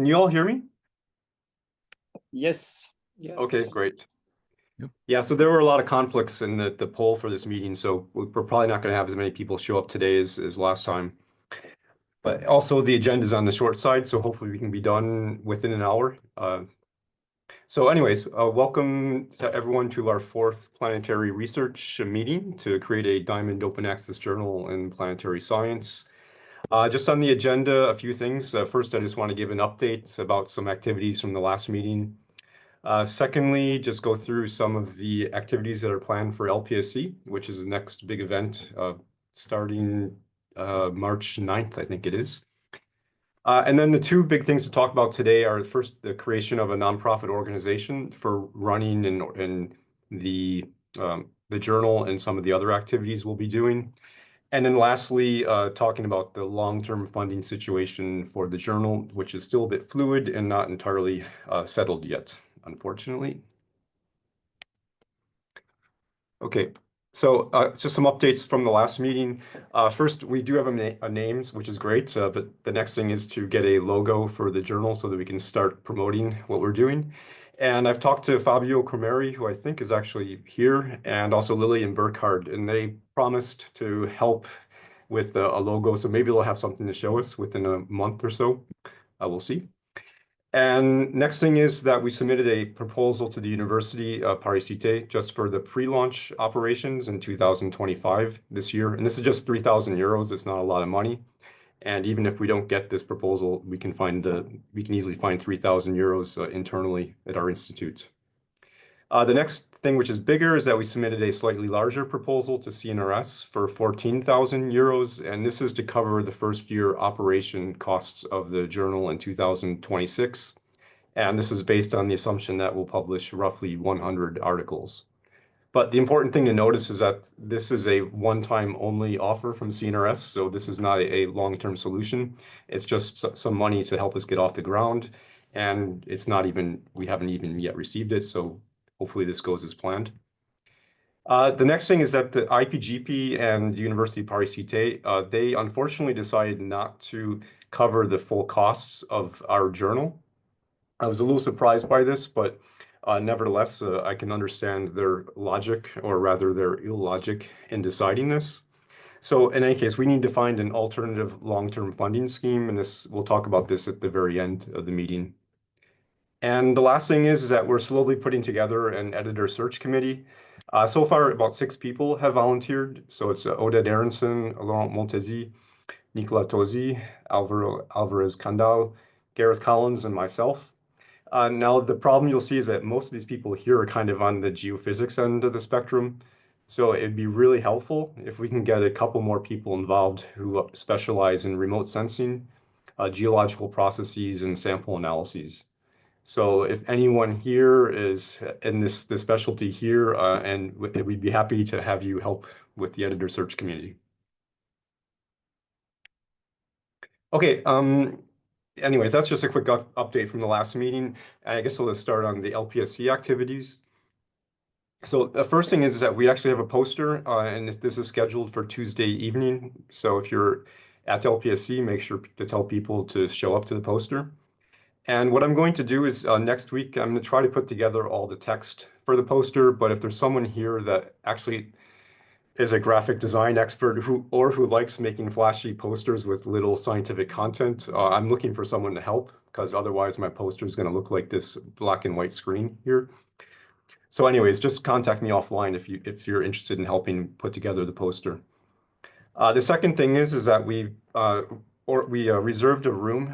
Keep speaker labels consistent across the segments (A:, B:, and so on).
A: Can you all hear me?
B: Yes.
A: Okay, great.
C: Yep.
A: Yeah, so there were a lot of conflicts in the poll for this meeting, so we're probably not going to have as many people show up today as last time. But also the agenda is on the short side, so hopefully we can be done within an hour. So anyways, welcome to everyone to our fourth Planetary Research meeting to create a Diamond Open Access Journal in Planetary Science. Just on the agenda, a few things. First, I just want to give an update about some activities from the last meeting. Secondly, just go through some of the activities that are planned for LPSC, which is the next big event starting March 9th, I think it is. And then the two big things to talk about today are first, the creation of a nonprofit organization for running and the journal and some of the other activities we'll be doing. And then lastly, talking about the long-term funding situation for the journal, which is still a bit fluid and not entirely settled yet, unfortunately. Okay, so just some updates from the last meeting. First, we do have a names, which is great, but the next thing is to get a logo for the journal so that we can start promoting what we're doing. And I've talked to Fabio Cromeri, who I think is actually here, and also Lillian Burkhardt, and they promised to help with a logo, so maybe they'll have something to show us within a month or so. We'll see. And next thing is that we submitted a proposal to the University Paris Cité just for the pre-launch operations in 2025 this year. And this is just 3,000 euros. It's not a lot of money. And even if we don't get this proposal, we can easily find 3,000 euros internally at our institute. The next thing, which is bigger, is that we submitted a slightly larger proposal to CNRS for 14,000 euros, and this is to cover the first year operation costs of the journal in 2026. And this is based on the assumption that we'll publish roughly 100 articles. But the important thing to notice is that this is a one-time only offer from CNRS, so this is not a long-term solution. It's just some money to help us get off the ground, and we haven't even yet received it, so hopefully this goes as planned. The next thing is that the IPGP and University Paris Cité, they unfortunately decided not to cover the full costs of our journal. I was a little surprised by this, but nevertheless, I can understand their logic, or rather their illogic in deciding this. So in any case, we need to find an alternative long-term funding scheme, and we'll talk about this at the very end of the meeting. And the last thing is that we're slowly putting together an editor search committee. So far, about 6 people have volunteered. So it's Oded Aronson, Laurent Montesi, Nicolas Tosi, Alvarez Candal, Gareth Collins, and myself. Now, the problem you'll see is that most of these people here are kind of on the geophysics end of the spectrum. So it'd be really helpful if we can get a couple more people involved who specialize in remote sensing, geological processes, and sample analyses. So if anyone here is in this specialty here, and we'd be happy to have you help with the editor search community. Okay, anyways, that's just a quick update from the last meeting. I guess let's start on the LPSC activities. So the first thing is that we actually have a poster, and this is scheduled for Tuesday evening. So if you're at LPSC, make sure to tell people to show up to the poster. And what I'm going to do is next week, I'm going to try to put together all the text for the poster. But if there's someone here that actually is a graphic design expert who likes making flashy posters with little scientific content, I'm looking for someone to help, because otherwise my poster is going to look like this black and white screen here. So anyways, just contact me offline if you're interested in helping put together the poster. The second thing is that we reserved a room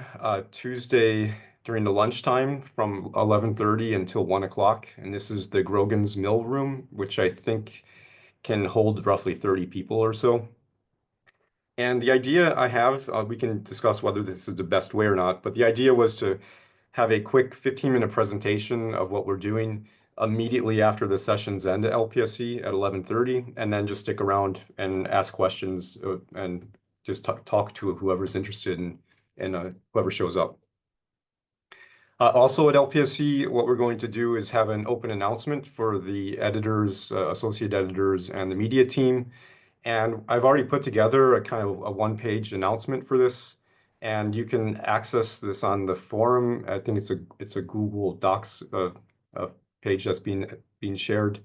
A: Tuesday during the lunchtime from 11:30 until 1 o'clock. And this is the Grogan's Mill room, which I think can hold roughly 30 people or so. And the idea I have, we can discuss whether this is the best way or not, but the idea was to have a quick 15-minute presentation of what we're doing immediately after the sessions end at LPSC at 11:30, and then just stick around and ask questions and just talk to whoever's interested and whoever shows up. Also at LPSC, what we're going to do is have an open announcement for the editors, associate editors, and the media team. And I've already put together a kind of a one-page announcement for this. And you can access this on the forum. I think it's a Google Docs page that's being shared.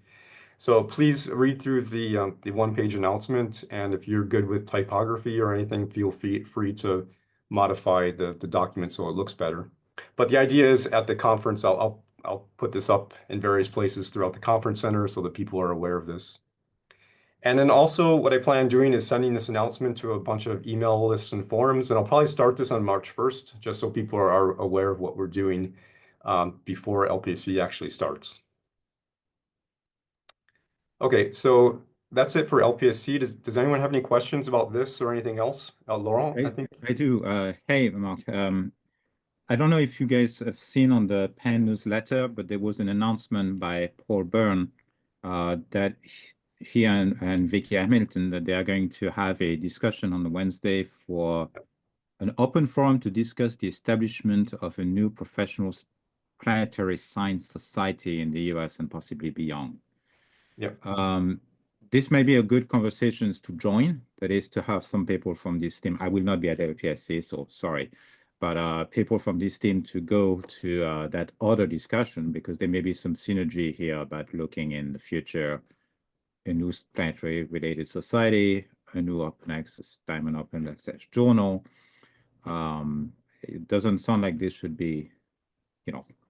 A: So please read through the one-page announcement, and if you're good with typography or anything, feel free to modify the document so it looks better. But the idea is at the conference, I'll put this up in various places throughout the conference center so that people are aware of this. And then also what I plan on doing is sending this announcement to a bunch of email lists and forums, and I'll probably start this on March 1st, just so people are aware of what we're doing before LPC actually starts. Okay, so that's it for LPSC. Does anyone have any questions about this or anything else? Laurent, I think.
B: I do. Hey, Mark. I don't know if you guys have seen on the PEN newsletter, but there was an announcement by Paul Byrne that he and Vicky Hamilton that they are going to have a discussion on the Wednesday for an open forum to discuss the establishment of a new professional planetary science society in the US and possibly beyond.
A: Yep.
B: This may be a good conversations to join. That is to have some people from this team. I will not be at LPSC, so sorry, but people from this team to go to that other discussion because there may be some synergy here about looking in the future, a new planetary related society, a new open access, diamond open access journal. It doesn't sound like this should be,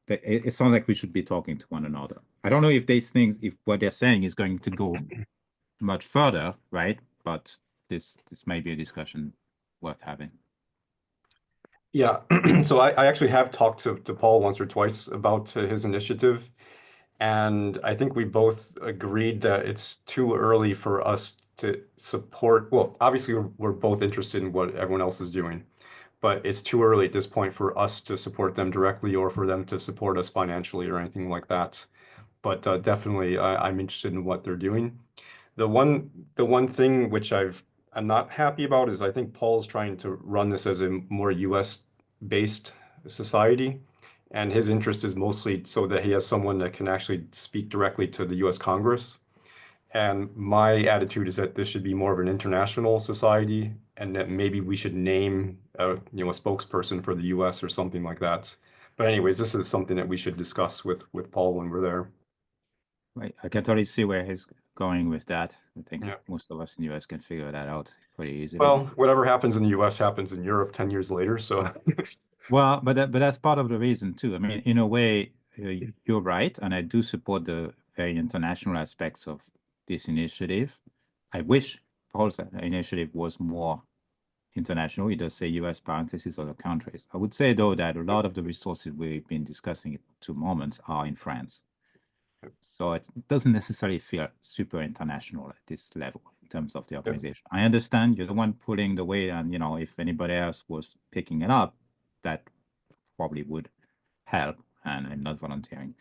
B: it sounds like we should be talking to one another. I don't know if these things, if what they're saying is going to go much further, right? But this may be a discussion worth having.
A: Yeah, so I actually have talked to Paul once or twice about his initiative, and I think we both agreed that it's too early for us to support. Well, obviously, we're both interested in what everyone else is doing, but it's too early at this point for us to support them directly or for them to support us financially or anything like that. But definitely, I'm interested in what they're doing. The one thing which I'm not happy about is I think Paul's trying to run this as a more US based society, and his interest is mostly so that he has someone that can actually speak directly to the US Congress. And my attitude is that this should be more of an international society, and that maybe we should name a spokesperson for the US or something like that. But anyways, this is something that we should discuss with Paul when we're there.
B: Right. I can totally see where he's going with that. I think
A: Yeah.
B: most of us in the US can figure that out pretty easily.
A: Well, whatever happens in the US happens in Europe 10 years later. So,
B: Well, but that's part of the reason too. I mean, in a way, you're right, and I do support the very international aspects of this initiative. I wish Paul's initiative was more international. It does say US parentheses other countries. I would say though that a lot of the resources we've been discussing at 2 moments are in France. So it doesn't necessarily feel super international at this level in terms of the organization. I understand you're the one pulling the weight, and if anybody else was picking it up, that probably would help. And I'm not volunteering.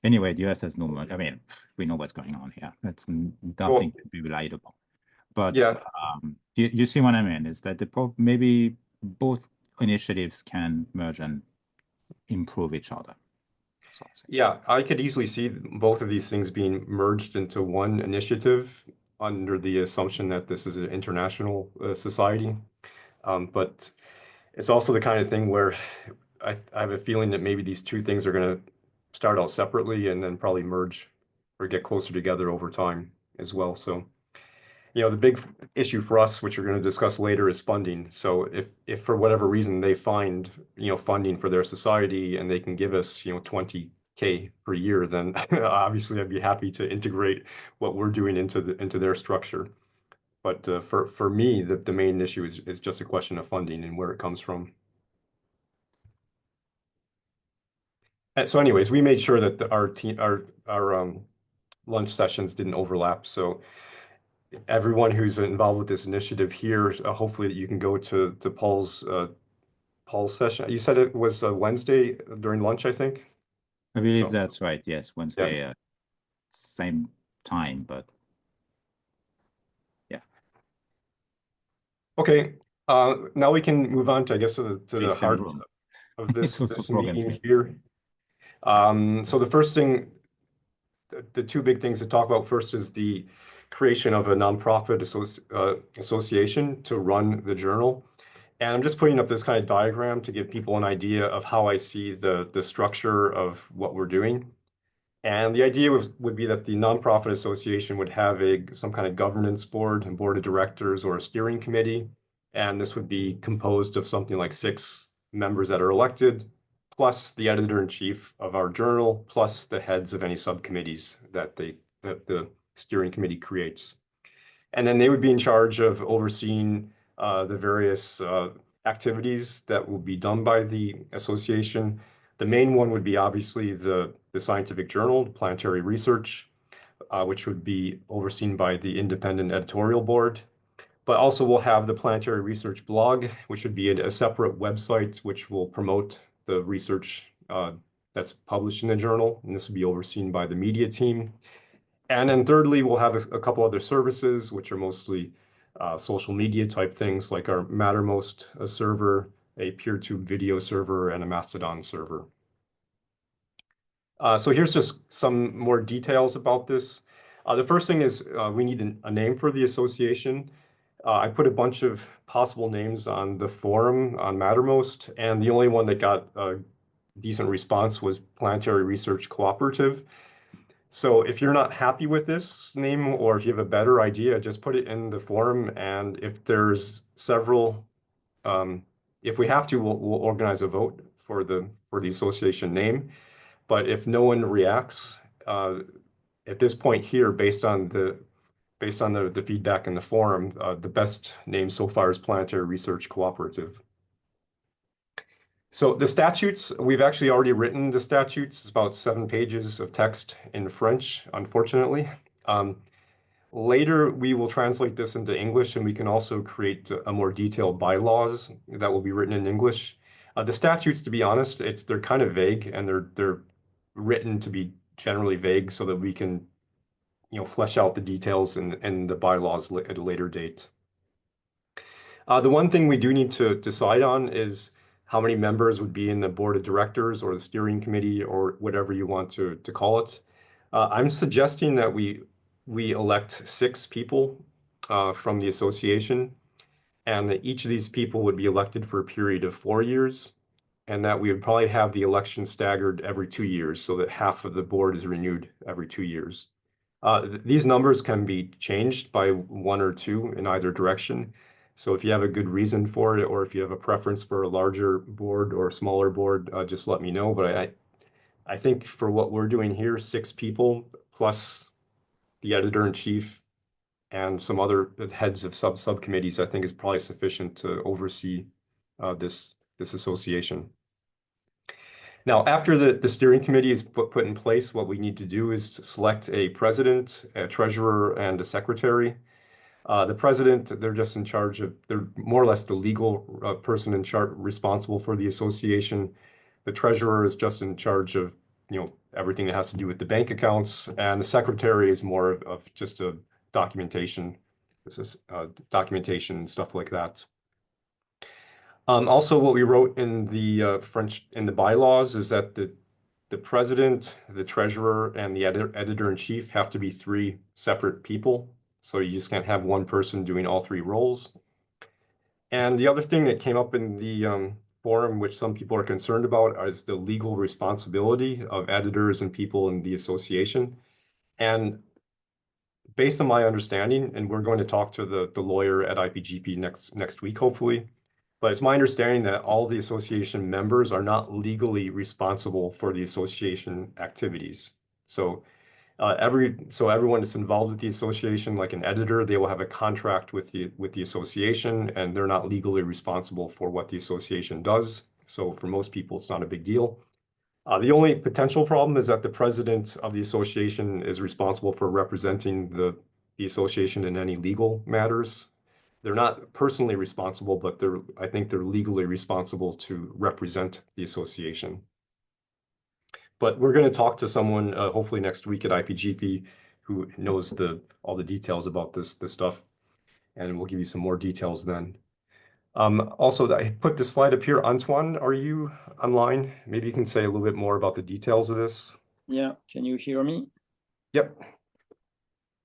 B: Anyway, the US has no money. I mean, we know what's going on here. That's nothing to be relied upon. But
A: yeah,
B: you see what I mean? Is that maybe both initiatives can merge and improve each other.
A: yeah, I could easily see both of these things being merged into one initiative under the assumption that this is an international society. But it's also the kind of thing where I have a feeling that maybe these two things are going to start out separately and then probably merge or get closer together over time as well. So, the big issue for us, which we're going to discuss later, is funding. So if for whatever reason they find, funding for their society and they can give us, 20K per year, then obviously I'd be happy to integrate what we're doing into their structure. But for me, the main issue is just a question of funding and where it comes from. So anyways, we made sure that our team, our lunch sessions didn't overlap. So everyone who's involved with this initiative here, hopefully that you can go to Paul's session. You said it was Wednesday during lunch, I think.
B: I believe
A: So
B: that's right. Yes, Wednesday,
A: yeah.
B: same time, but yeah.
A: Okay. Now we can move on to, I guess, to the
B: Same
A: heart
B: room.
A: of
B: It's also
A: this
B: program.
A: meeting here. So the first thing, the two big things to talk about first is the creation of a nonprofit association to run the journal. And I'm just putting up this kind of diagram to give people an idea of how I see the structure of what we're doing. And the idea would be that the nonprofit association would have some kind of governance board and board of directors or a steering committee. And this would be composed of something like 6 members that are elected, plus the editor-in-chief of our journal, plus the heads of any subcommittees that the steering committee creates. And then they would be in charge of overseeing the various activities that will be done by the association. The main one would be obviously the scientific journal, Planetary Research, which would be overseen by the independent editorial board. But also we'll have the Planetary Research blog, which would be a separate website which will promote the research that's published in the journal. And this would be overseen by the media team. And then thirdly, we'll have a couple other services, which are mostly social media type things like our Mattermost server, a PeerTube video server, and a Mastodon server. So here's just some more details about this. The first thing is we need a name for the association. I put a bunch of possible names on the forum on Mattermost, and the only one that got a decent response was Planetary Research Cooperative. So if you're not happy with this name, or if you have a better idea, just put it in the forum. And if there's several, if we have to, we'll organize a vote for the association name. But if no one reacts, at this point here, based on the feedback in the forum, the best name so far is Planetary Research Cooperative. So the statutes, we've actually already written the statutes. It's about 7 pages of text in French, unfortunately. Later, we will translate this into English, and we can also create a more detailed bylaws that will be written in English. The statutes, to be honest, they're kind of vague, and they're written to be generally vague so that we can, flesh out the details in the bylaws at a later date. The one thing we do need to decide on is how many members would be in the board of directors or the steering committee or whatever you want to call it. I'm suggesting that we elect 6 people from the association, and that each of these people would be elected for a period of 4 years, and that we would probably have the election staggered every 2 years so that half of the board is renewed every 2 years. These numbers can be changed by 1 or 2 in either direction. So if you have a good reason for it, or if you have a preference for a larger board or a smaller board, just let me know. But I think for what we're doing here, 6 people plus the editor-in-chief and some other heads of subcommittees, I think is probably sufficient to oversee this association. Now, after the steering committee is put in place, what we need to do is to select a president, a treasurer, and a secretary. The president, they're just in charge of, they're more or less the legal person in charge, responsible for the association. The treasurer is just in charge of, everything that has to do with the bank accounts, and the secretary is more of just a documentation. This is documentation and stuff like that. Also, what we wrote in the bylaws is that the president, the treasurer, and the editor-in-chief have to be 3 separate people. So you just can't have one person doing all 3 roles. And the other thing that came up in the forum, which some people are concerned about, is the legal responsibility of editors and people in the association. And based on my understanding, and we're going to talk to the lawyer at IPGP next week, hopefully, but it's my understanding that all the association members are not legally responsible for the association activities. So everyone that's involved with the association, like an editor, they will have a contract with the association, and they're not legally responsible for what the association does. So for most people, it's not a big deal. The only potential problem is that the president of the association is responsible for representing the association in any legal matters. They're not personally responsible, but I think they're legally responsible to represent the association. But we're going to talk to someone hopefully next week at IPGP who knows all the details about this stuff, and we'll give you some more details then. Also, I put this slide up here. Antoine, are you online? Maybe you can say a little bit more about the details of this.
C: Yeah, can you hear me?
A: Yep.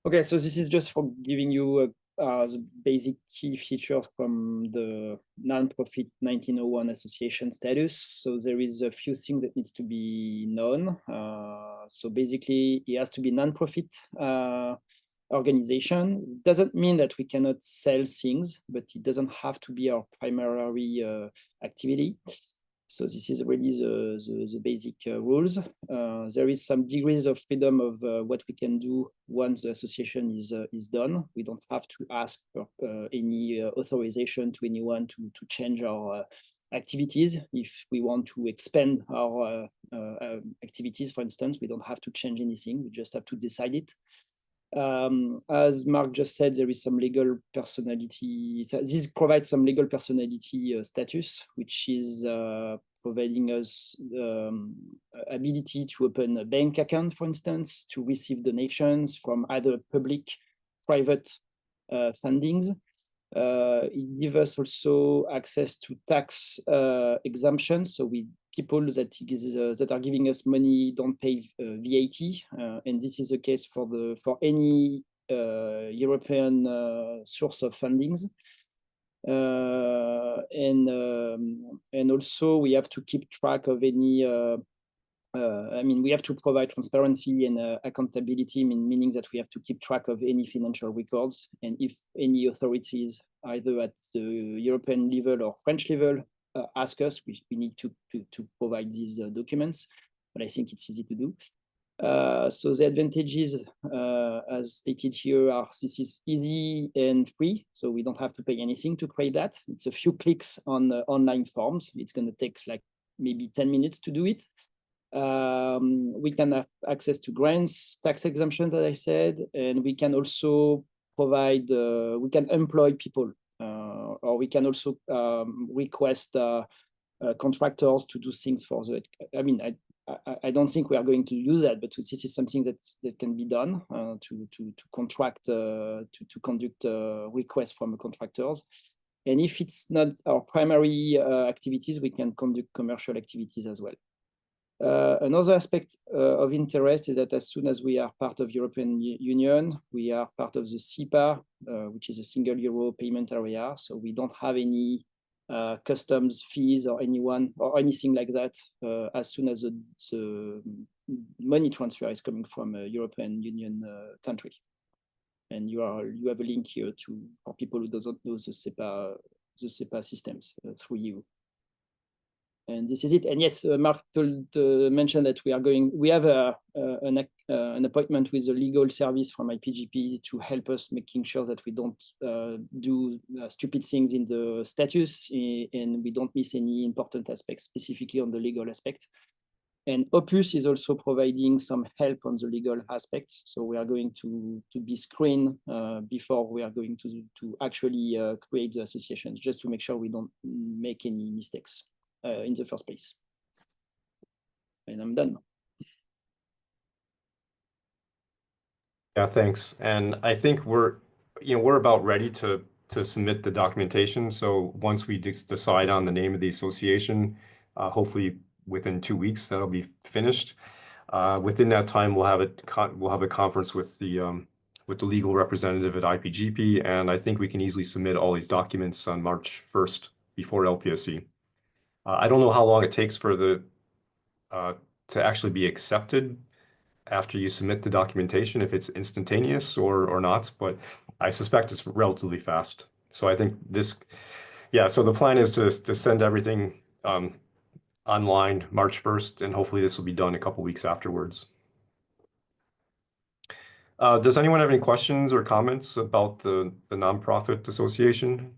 C: Okay, so this is just for giving you are the basic key features from the non-profit 1901 association status. So there is a few things that needs to be known. So basically, it has to be non-profit organization. It doesn't mean that we cannot sell things, but it doesn't have to be our primary activity. So this is really the basic rules. There is some degrees of freedom of what we can do once the association is done. We don't have to ask for any authorization to anyone to change our activities. If we want to expand our activities, for instance, we don't have to change anything. We just have to decide it. As Mark just said, there is some legal personality. So this provides some legal personality status, which is providing us ability to open a bank account, for instance, to receive donations from either public, private fundings. It gives us also access to tax exemptions. So people that are giving us money don't pay VAT, and this is the case for any European source of fundings. And also we have to keep track of any. We have to provide transparency and accountability, meaning that we have to keep track of any financial records. And if any authorities, either at the European level or French level, ask us, we need to provide these documents. But I think it's easy to do. So the advantages, as stated here, are this is easy and free. So we don't have to pay anything to create that. It's a few clicks on online forms. It's going to take like maybe 10 minutes to do it. We can have access to grants, tax exemptions, as I said, and we can also provide, we can employ people, or we can also request contractors to do things for the, I don't think we are going to use that, but this is something that can be done to contract, to conduct requests from contractors. And if it's not our primary activities, we can conduct commercial activities as well. Another aspect of interest is that as soon as we are part of European Union, we are part of the SEPA, which is a single euro payment area. So we don't have any customs fees or anything like that as soon as the money transfer is coming from a European Union country. And you have a link here for people who doesn't know the SEPA systems through you. And this is it. And yes, Mark mentioned that we have an appointment with the legal service from IPGP to help us making sure that we don't do stupid things in the status and we don't miss any important aspects, specifically on the legal aspect. And Opus is also providing some help on the legal aspect. So we are going to be screened before we are going to actually create the associations, just to make sure we don't make any mistakes in the first place. And I'm done.
A: Yeah, thanks. And I think we're about ready to submit the documentation. So once we decide on the name of the association, hopefully within 2 weeks that'll be finished. Within that time, we'll have a conference with the legal representative at IPGP, and I think we can easily submit all these documents on March 1st before LPSC. I don't know how long it takes for to actually be accepted after you submit the documentation, if it's instantaneous or not, but I suspect it's relatively fast. So I think so the plan is to send everything online March 1st, and hopefully this will be done a couple weeks afterwards. Does anyone have any questions or comments about the nonprofit association?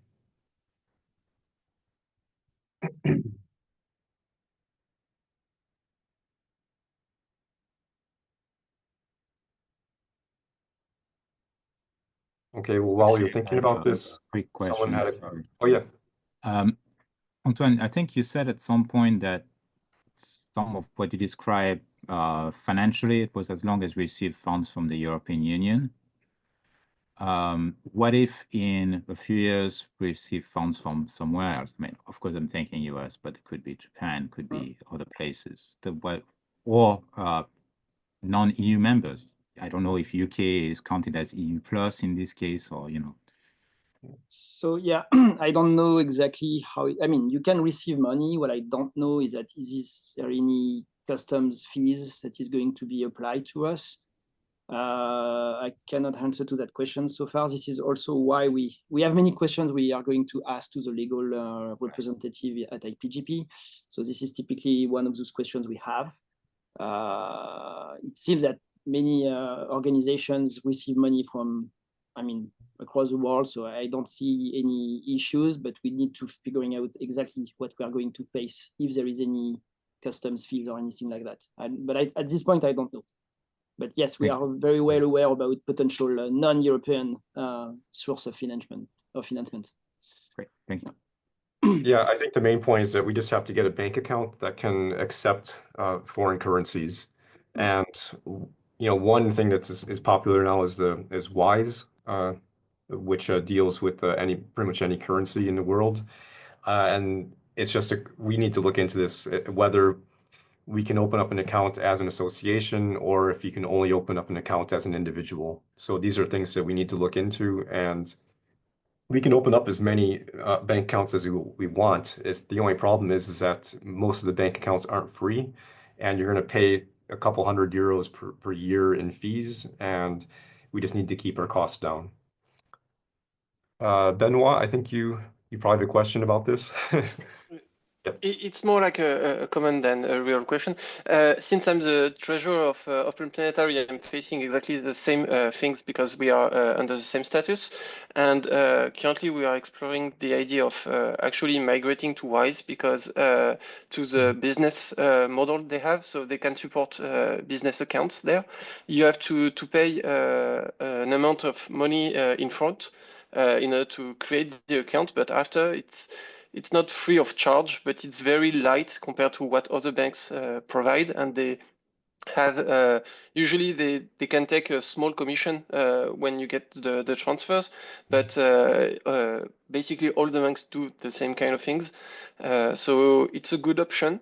A: Okay, well, while you're thinking about this,
B: quick question.
A: Oh, yeah.
B: Antoine, I think you said at some point that some of what you described financially, it was as long as we receive funds from the European Union. What if in a few years we receive funds from somewhere else? I mean, of course, I'm thinking US, but it could be Japan, could be other places, or non-EU members. I don't know if UK is counted as EU plus in this case, or
C: So yeah, I don't know exactly how. I mean, you can receive money. What I don't know is that is there any customs fees that is going to be applied to us? I cannot answer to that question so far. This is also why we have many questions we are going to ask to the legal representative at IPGP. So this is typically one of those questions we have. It seems that many organizations receive money from, I mean, across the world. So I don't see any issues, but we need to figuring out exactly what we are going to face if there is any customs fees or anything like that. But at this point, I don't know. But yes, we are very well aware about potential non-European source of financement.
B: Great, thank you.
A: Yeah, I think the main point is that we just have to get a bank account that can accept foreign currencies. And one thing that is popular now is Wise, which deals with pretty much any currency in the world. And it's just we need to look into this, whether we can open up an account as an association or if you can only open up an account as an individual. So these are things that we need to look into, and we can open up as many bank accounts as we want. The only problem is that most of the bank accounts aren't free, and you're going to pay a couple €100 per year in fees, and we just need to keep our costs down. Benoit, I think you probably have a question about this.
D: It's more like a comment than a real question. Since I'm the treasurer of Planetary, I'm facing exactly the same things because we are under the same status. And currently we are exploring the idea of actually migrating to Wise because to the business model they have, so they can support business accounts there. You have to pay an amount of money in front in order to create the account, but after it's not free of charge, but it's very light compared to what other banks provide, and they have usually they can take a small commission when you get the transfers, but basically all the banks do the same kind of things, so it's a good option.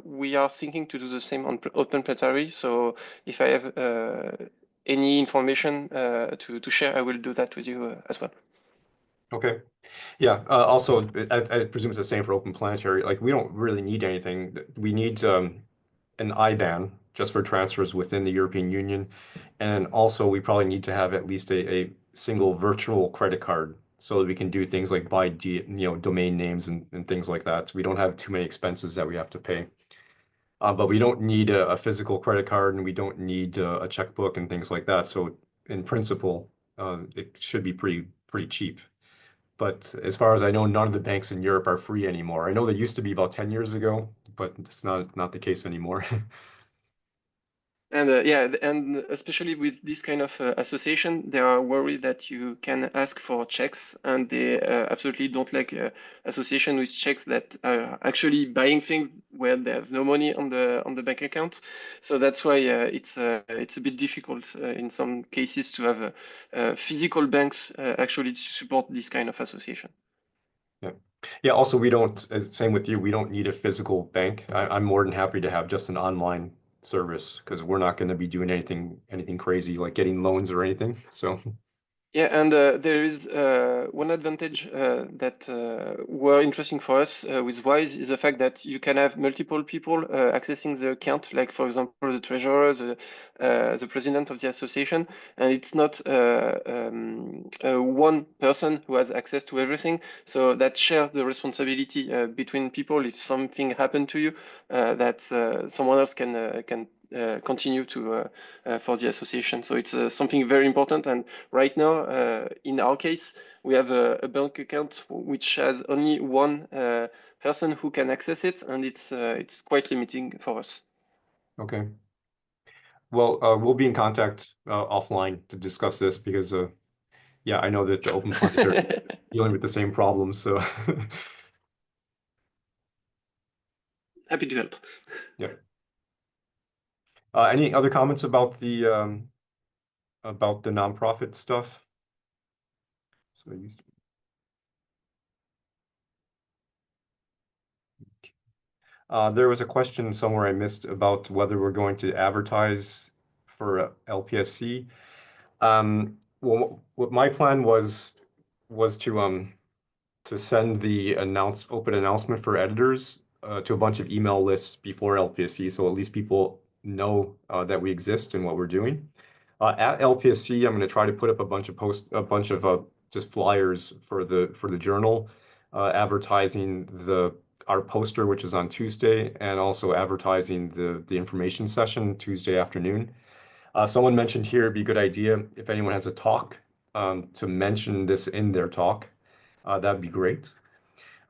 D: We are thinking to do the same on Open Planetary, so if I have any information to share, I will do that with you as well.
A: Okay. Yeah. Also, I presume it's the same for Open Planetary. Like, we don't really need anything. We need an IBAN just for transfers within the European Union, and also we probably need to have at least a single virtual credit card so that we can do things like buy domain names and things like that. We don't have too many expenses that we have to pay. But we don't need a physical credit card, and we don't need a checkbook and things like that. So in principle, it should be pretty cheap. But as far as I know, none of the banks in Europe are free anymore. I know they used to be about 10 years ago, but it's not the case anymore.
D: And yeah, and especially with this kind of association, they are worried that you can ask for checks, and they absolutely don't like association with checks that are actually buying things where they have no money on the bank account. So that's why it's a bit difficult in some cases to have physical banks actually to support this kind of association.
A: Yeah. Yeah. Also, we don't, same with you, we don't need a physical bank. I'm more than happy to have just an online service because we're not going to be doing anything crazy like getting loans or anything. So
D: yeah, and there is one advantage that were interesting for us with Wise is the fact that you can have multiple people accessing the account, like for example the treasurer, the president of the association, and it's not one person who has access to everything. So that share the responsibility between people. If something happened to you, that someone else can continue to for the association. So it's something very important. And right now, in our case, we have a bank account which has only one person who can access it, and it's quite limiting for us.
A: okay. Well, we'll be in contact offline to discuss this because yeah, I know that the Open Planetary is dealing with the same problems. So
D: Happy to help.
A: yeah. Any other comments about the nonprofit stuff? So there was a question somewhere I missed about whether we're going to advertise for LPSC. Well, what my plan was was to send the open announcement for editors to a bunch of email lists before LPSC, so at least people know that we exist and what we're doing. At LPSC, I'm going to try to put up a bunch of just flyers for the journal, advertising our poster, which is on Tuesday, and also advertising the information session Tuesday afternoon. Someone mentioned here it'd be a good idea if anyone has a talk to mention this in their talk. That'd be great.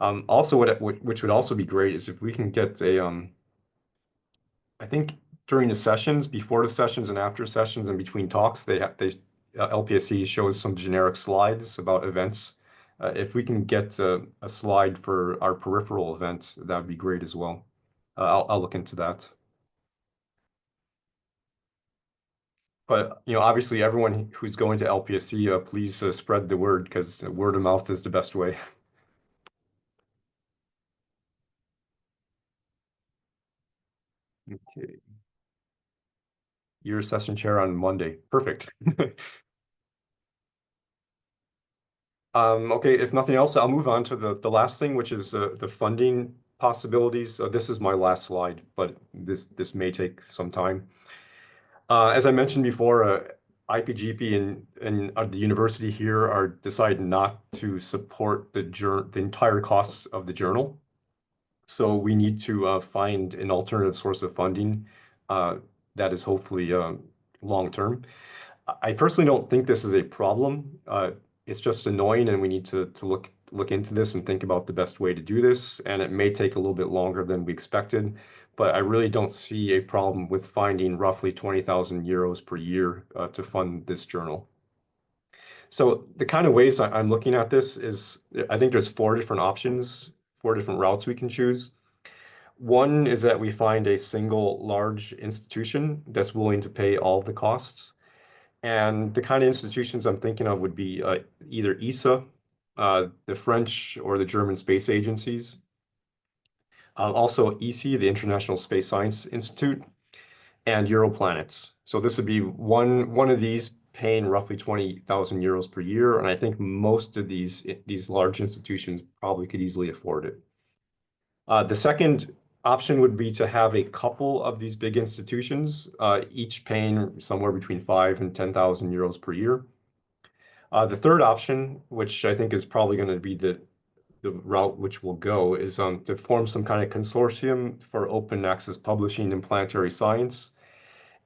A: Also, which would also be great is if we can get I think during the sessions, before the sessions and after sessions and between talks, LPSC shows some generic slides about events. If we can get a slide for our peripheral event, that would be great as well. I'll look into that. But obviously, everyone who's going to LPSC, please spread the word, because word of mouth is the best way. Okay. You're session chair on Monday. Perfect. Okay, if nothing else, I'll move on to the last thing, which is the funding possibilities. This is my last slide, but this may take some time. As I mentioned before, IPGP and the university here are deciding not to support the entire costs of the journal. So we need to find an alternative source of funding that is hopefully long-term. I personally don't think this is a problem. It's just annoying, and we need to look into this and think about the best way to do this. And it may take a little bit longer than we expected, but I really don't see a problem with finding roughly 20,000 euros per year to fund this journal. So the kind of ways I'm looking at this is, I think there's 4 different options, 4 different routes we can choose. One is that we find a single large institution that's willing to pay all the costs. And the kind of institutions I'm thinking of would be either ESA, the French or the German space agencies. Also EC, the International Space Science Institute, and Europlanets. So this would be one of these paying roughly 20,000 euros per year. And I think most of these large institutions probably could easily afford it. The second option would be to have a couple of these big institutions, each paying somewhere between 5,000 and 10,000 euros per year. The third option, which I think is probably going to be the route which will go, is to form some kind of consortium for open access publishing in planetary science.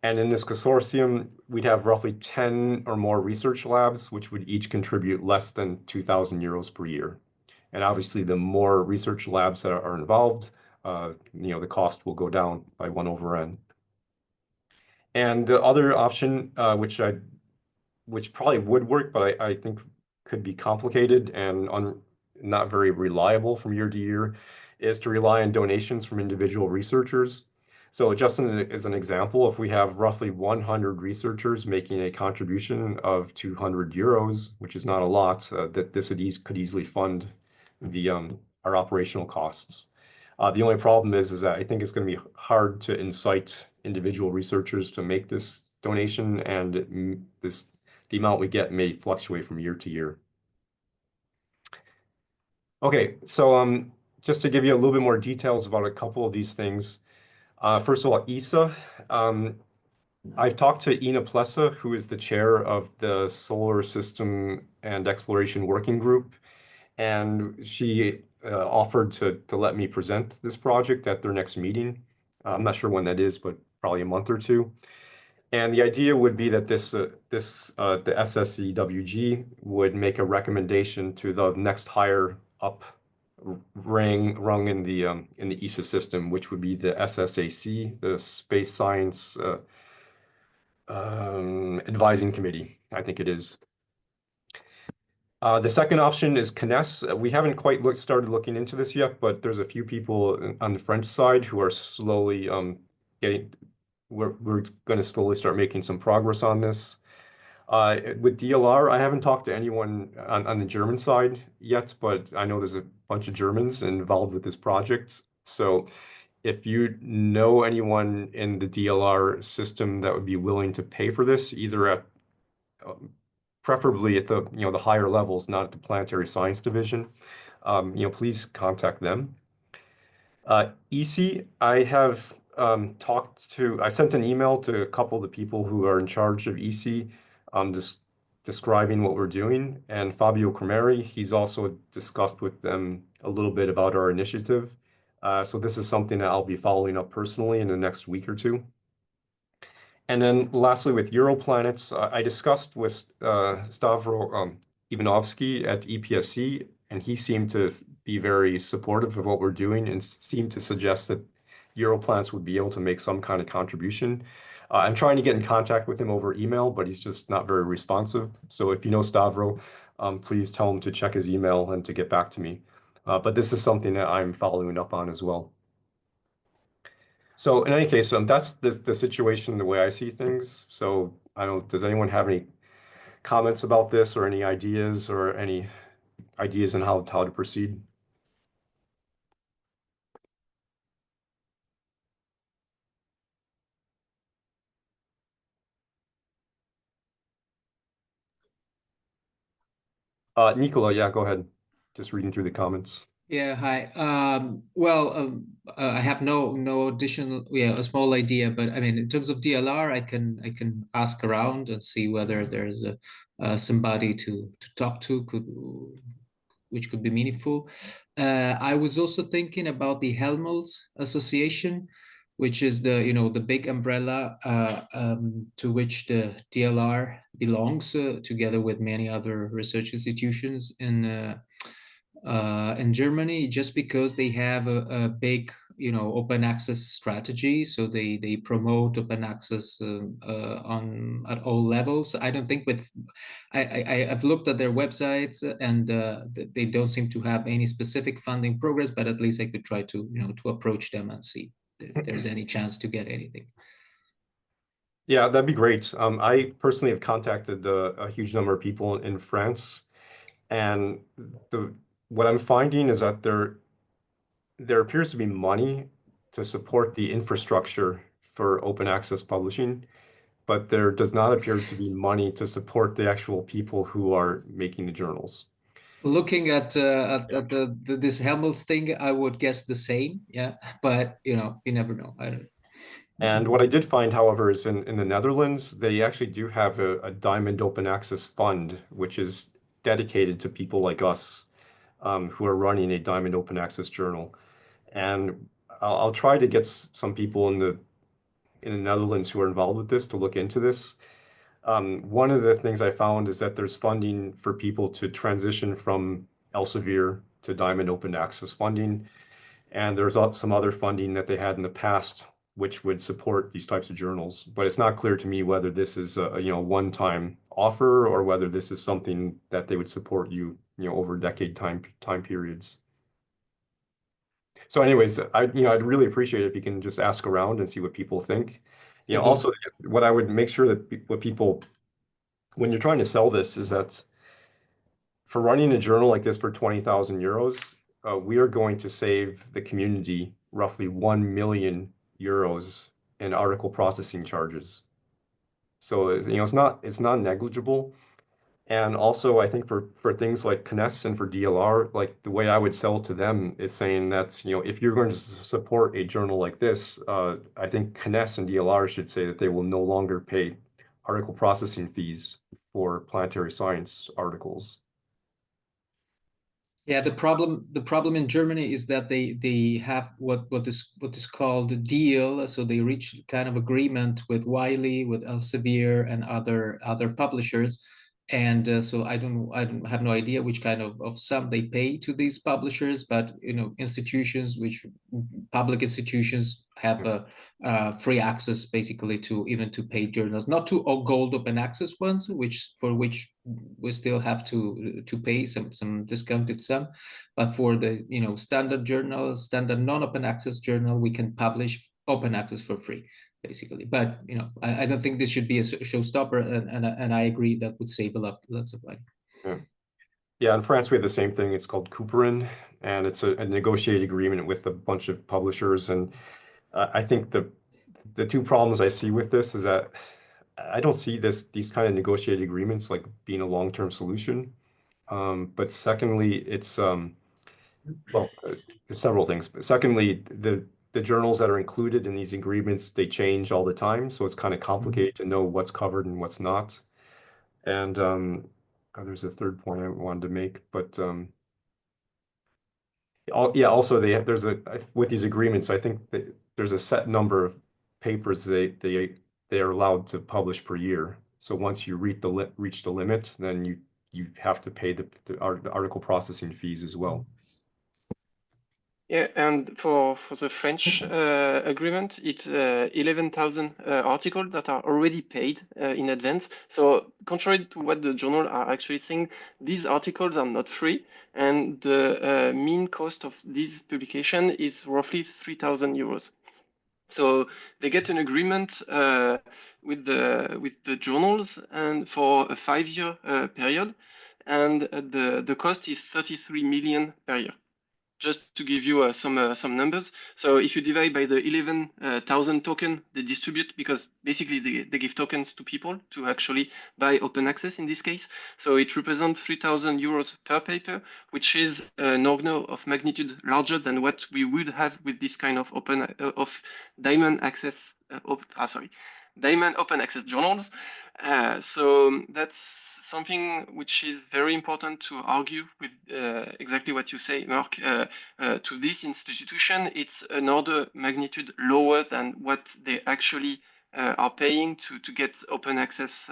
A: And in this consortium, we'd have roughly 10 or more research labs, which would each contribute less than 2,000 euros per year. And obviously, the more research labs that are involved, the cost will go down by 1/n. And the other option, which probably would work, but I think could be complicated and not very reliable from year to year, is to rely on donations from individual researchers. So just as an example, if we have roughly 100 researchers making a contribution of 200 euros, which is not a lot, that this could easily fund our operational costs. The only problem is that I think it's going to be hard to incite individual researchers to make this donation, and the amount we get may fluctuate from year to year. Okay, so just to give you a little bit more details about a couple of these things. First of all, ESA. I've talked to Ina Plessa, who is the chair of the Solar System and Exploration Working Group, and she offered to let me present this project at their next meeting. I'm not sure when that is, but probably a month or two. And the idea would be that the SSEWG would make a recommendation to the next higher up rung in the ESA system, which would be the SSAC, the Space Science Advising Committee, I think it is. The second option is CNES. We haven't quite started looking into this yet, but there's a few people on the French side who are slowly we're going to slowly start making some progress on this. With DLR, I haven't talked to anyone on the German side yet, but I know there's a bunch of Germans involved with this project. So if you know anyone in the DLR system that would be willing to pay for this, either preferably at the, the higher levels, not at the Planetary Science Division, please contact them. EC, I have I sent an email to a couple of the people who are in charge of EC, describing what we're doing. And Fabio Cremeri, he's also discussed with them a little bit about our initiative. So this is something that I'll be following up personally in the next week or two. And then lastly, with Europlanets, I discussed with Stavro Ivanovsky at EPSC, and he seemed to be very supportive of what we're doing and seemed to suggest that Europlanets would be able to make some kind of contribution. I'm trying to get in contact with him over email, but he's just not very responsive. So if you know Stavro, please tell him to check his email and to get back to me. But this is something that I'm following up on as well. So in any case, that's the situation, the way I see things. So I don't, does anyone have any comments about this or any ideas on how to proceed? Nicola, yeah, go ahead. Just reading through the comments.
E: Yeah, hi. I have no additional, a small idea, but I mean, in terms of DLR, I can ask around and see whether there's somebody to talk to which could be meaningful. I was also thinking about the Helmholtz Association, which is the big umbrella to which the DLR belongs, together with many other research institutions in Germany, just because they have a big open access strategy. So they promote open access at all levels. I don't think I've looked at their websites, and they don't seem to have any specific funding progress, but at least I could try to to approach them and see if there's any chance to get anything.
A: Yeah, that'd be great. I personally have contacted a huge number of people in France, and what I'm finding is that there appears to be money to support the infrastructure for open access publishing, but there does not appear to be money to support the actual people who are making the journals.
E: Looking at this Helmholtz thing, I would guess the same, yeah. But you never know. I don't.
A: And what I did find, however, is in the Netherlands, they actually do have a Diamond Open Access Fund, which is dedicated to people like us, who are running a Diamond Open Access journal. And I'll try to get some people in the Netherlands who are involved with this to look into this. One of the things I found is that there's funding for people to transition from Elsevier to Diamond Open Access funding. And there's some other funding that they had in the past, which would support these types of journals. But it's not clear to me whether this is a one-time offer or whether this is something that they would support you over decade time periods. So anyways, I'd really appreciate it if you can just ask around and see what people think. Also what I would make sure that what people, when you're trying to sell this, is that for running a journal like this for 20,000 euros, we are going to save the community roughly 1 million euros in article processing charges. So it's not negligible. And also, I think for things like CNES and for DLR, like the way I would sell to them is saying that, if you're going to support a journal like this, I think CNES and DLR should say that they will no longer pay article processing fees for planetary science articles.
E: Yeah, the problem in Germany is that they have what is called a deal. So they reach kind of agreement with Wiley, with Elsevier, and other publishers. And so I don't have no idea which kind of sum they pay to these publishers, but public institutions have free access basically to paid journals, not to all gold open access ones, for which we still have to pay some discounted sum, but for the standard journal, standard non-open access journal, we can publish open access for free, basically. But I don't think this should be a showstopper, and I agree that would save lots of money.
A: Yeah, in France we have the same thing. It's called Couperin, and it's a negotiated agreement with a bunch of publishers. And I think the two problems I see with this is that I don't see these kind of negotiated agreements like being a long-term solution. But secondly, it's well, there's several things. But secondly, the journals that are included in these agreements, they change all the time, so it's kind of complicated to know what's covered and what's not. And there's a third point I wanted to make, but also there's with these agreements, I think that there's a set number of papers they are allowed to publish per year. So once you reach the limit, then you have to pay the article processing fees as well.
D: Yeah, and for the French agreement, it's 11,000 articles that are already paid in advance. So contrary to what the journal are actually saying, these articles are not free, and the mean cost of this publication is roughly 3,000 euros. So they get an agreement with the journals and for a 5-year period, and the cost is 33 million per year. Just to give you some numbers. So if you divide by the 11,000 token they distribute, because basically they give tokens to people to actually buy open access in this case. So it represents 3,000 euros per paper, which is an order of magnitude larger than what we would have with this kind of diamond access, diamond open access journals. So that's something which is very important to argue with exactly what you say, Mark. To this institution, it's an order magnitude lower than what they actually are paying to get open access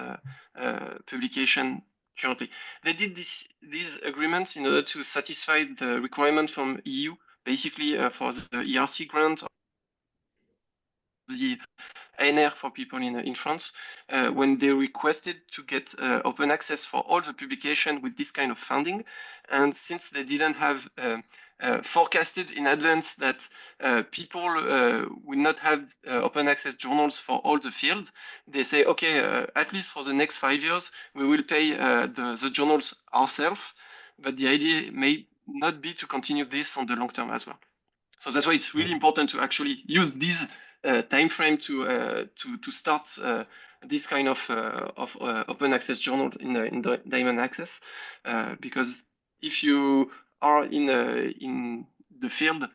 D: publication currently. They did these agreements in order to satisfy the requirement from EU, basically for the ERC grant, the ANR for people in France, when they requested to get open access for all the publication with this kind of funding. And since they didn't have forecasted in advance that people will not have open access journals for all the fields, they say, okay, at least for the next 5 years, we will pay the journals ourselves, but the idea may not be to continue this on the long term as well. So that's why it's really important to actually use this time frame to start this kind of open access journal in the Diamond Access, because if you are in the field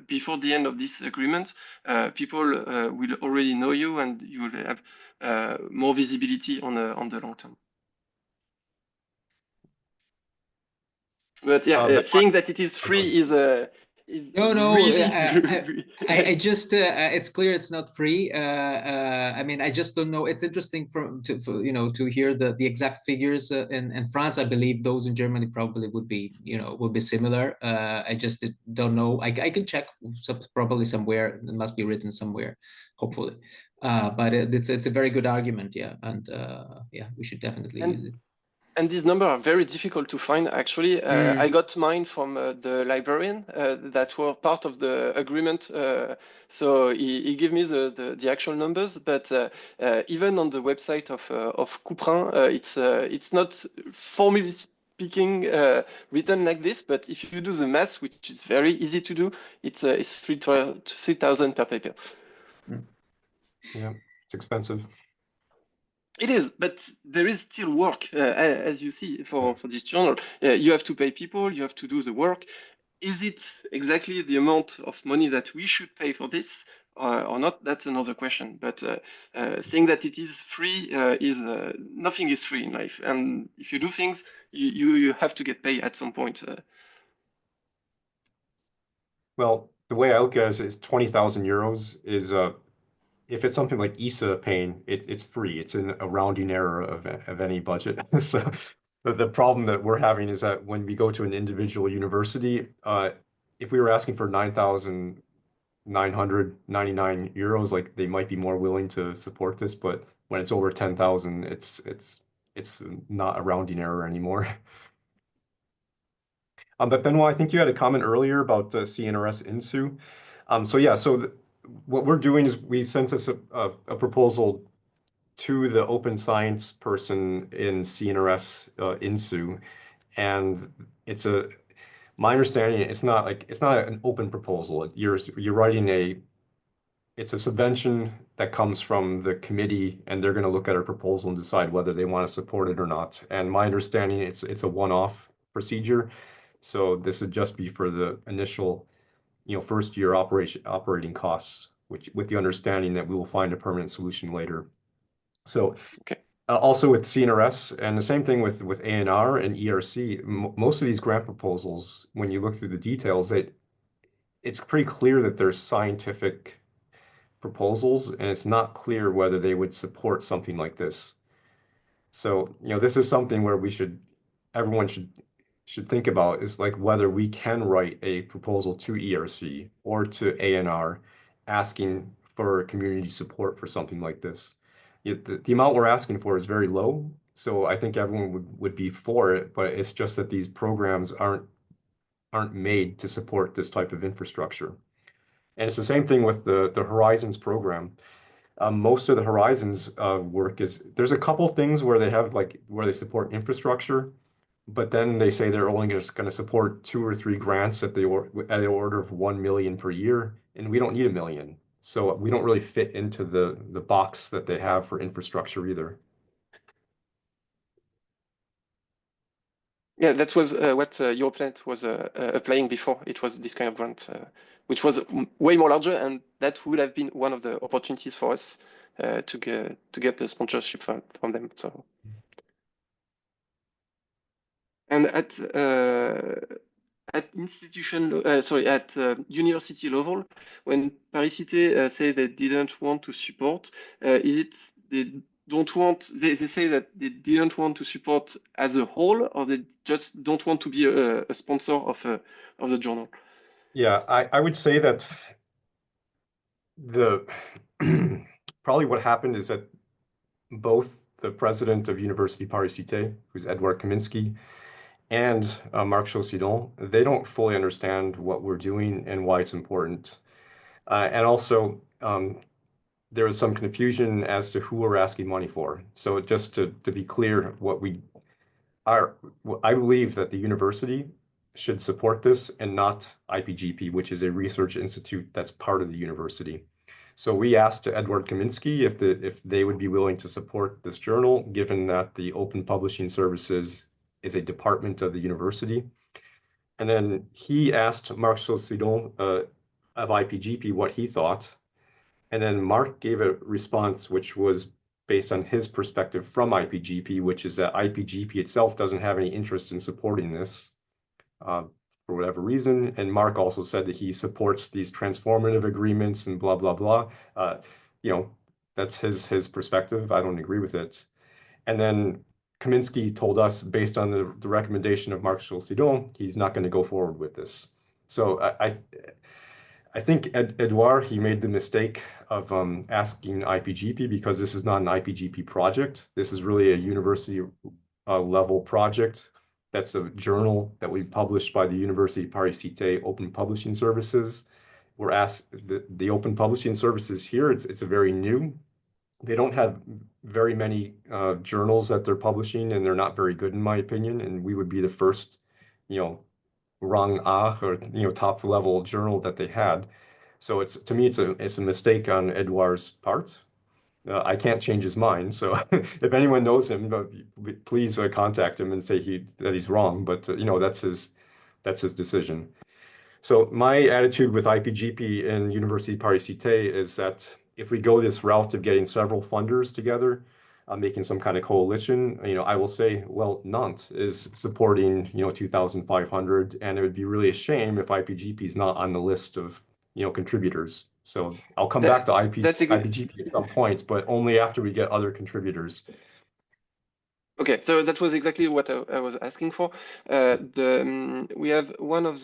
D: before the end of this agreement, people will already know you, and you will have more visibility on the long term. But yeah, saying that it is free is
E: No,
D: really
E: I just it's clear it's not free. I mean, I just don't know. It's interesting to hear the exact figures in France. I believe those in Germany probably would be similar. I just don't know. I can check probably somewhere. It must be written somewhere, hopefully. But it's a very good argument, yeah, and yeah, we should definitely use it.
D: And these numbers are very difficult to find, actually. I got mine from the librarian that were part of the agreement. So he gave me the actual numbers, but even on the website of Couperin, it's not formally speaking written like this, but if you do the math, which is very easy to do, it's 3,000 per paper.
A: Yeah, it's expensive.
D: It is, but there is still work, as you see, for this journal. You have to pay people, you have to do the work. Is it exactly the amount of money that we should pay for this or not? That's another question. But saying that it is free is nothing is free in life. And if you do things, you have to get paid at some point.
A: Well, the way I look at it is 20,000 euros is if it's something like ESA paying, it's free. It's in a rounding error of any budget. So the problem that we're having is that when we go to an individual university, if we were asking for 9,999 euros, like they might be more willing to support this, but when it's over 10,000, it's not a rounding error anymore. But Benoit, I think you had a comment earlier about CNRS INSU. So yeah, what we're doing is we sent us a proposal to the open science person in CNRS INSU, and my understanding, it's not an open proposal. You're writing it's a subvention that comes from the committee, and they're going to look at our proposal and decide whether they want to support it or not. And my understanding, it's a one-off procedure. So this would just be for the initial, first year operating costs, which with the understanding that we will find a permanent solution later. So
D: Okay.
A: Also with CNRS, and the same thing with ANR and ERC, most of these grant proposals, when you look through the details, it's pretty clear that there's scientific proposals, and it's not clear whether they would support something like this. So, this is something where everyone should think about, is like whether we can write a proposal to ERC or to ANR asking for community support for something like this. The amount we're asking for is very low, so I think everyone would be for it, but it's just that these programs aren't made to support this type of infrastructure. And it's the same thing with the Horizons program. Most of the Horizons work there's a couple things where they support infrastructure, but then they say they're only just going to support 2 or 3 grants at the order of 1 million per year, and we don't need 1 million. So we don't really fit into the box that they have for infrastructure either.
D: Yeah, that was what Europlant was applying before. It was this kind of grant, which was way more larger, and that would have been one of the opportunities for us to get the sponsorship from them. So, and at university level, when Paris Cité say they didn't want to support, is it they don't want? They say that they didn't want to support as a whole, or they just don't want to be a sponsor of the journal?
A: Yeah, I would say that probably what happened is that both the president of University Paris Cité, who's Edouard Kaminsky, and Marc Chaucidon, they don't fully understand what we're doing and why it's important. And also, there was some confusion as to who we're asking money for. So just to be clear, I believe that the university should support this and not IPGP, which is a research institute that's part of the university. So we asked Edouard Kaminsky if they would be willing to support this journal, given that the Open Publishing Services is a department of the university. And then he asked Marc Chaucidon of IPGP what he thought. And then Marc gave a response which was based on his perspective from IPGP, which is that IPGP itself doesn't have any interest in supporting this for whatever reason. And Marc also said that he supports these transformative agreements and blah, blah, blah. That's his perspective. I don't agree with it. And then Kaminsky told us, based on the recommendation of Marc Chaucidon, he's not going to go forward with this. So I think Edouard, he made the mistake of asking IPGP, because this is not an IPGP project. This is really a university level project. That's a journal that we published by the University Paris Cité Open Publishing Services. We're asked the Open Publishing Services here, it's a very new. They don't have very many journals that they're publishing, and they're not very good in my opinion. And we would be the first, rang A or top level journal that they had. So to me it's a mistake on Edouard's part. I can't change his mind. So if anyone knows him, please contact him and say that he's wrong. But that's his decision. So my attitude with IPGP and University Paris Cité is that if we go this route of getting several funders together, making some kind of coalition, I will say, well, Nantes is supporting, 2,500, and it would be really a shame if IPGP is not on the list of, contributors. So I'll come back to IPGP at some point, but only after we get other contributors.
D: Okay, so that was exactly what I was asking for. We have one of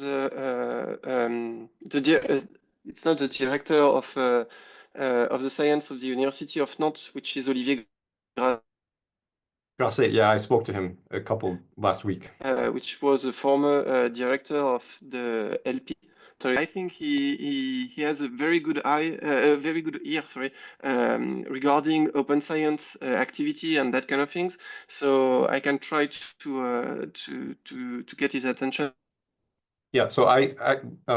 D: it's not the director of the science of the University of Nantes, which is Olivier
A: Grasset, yeah, I spoke to him a couple last week.
D: Which was a former director of the LP. So I think he has a very good eye, a very good ear, regarding open science activity and that kind of things. So I can try to get his attention
A: Yeah, so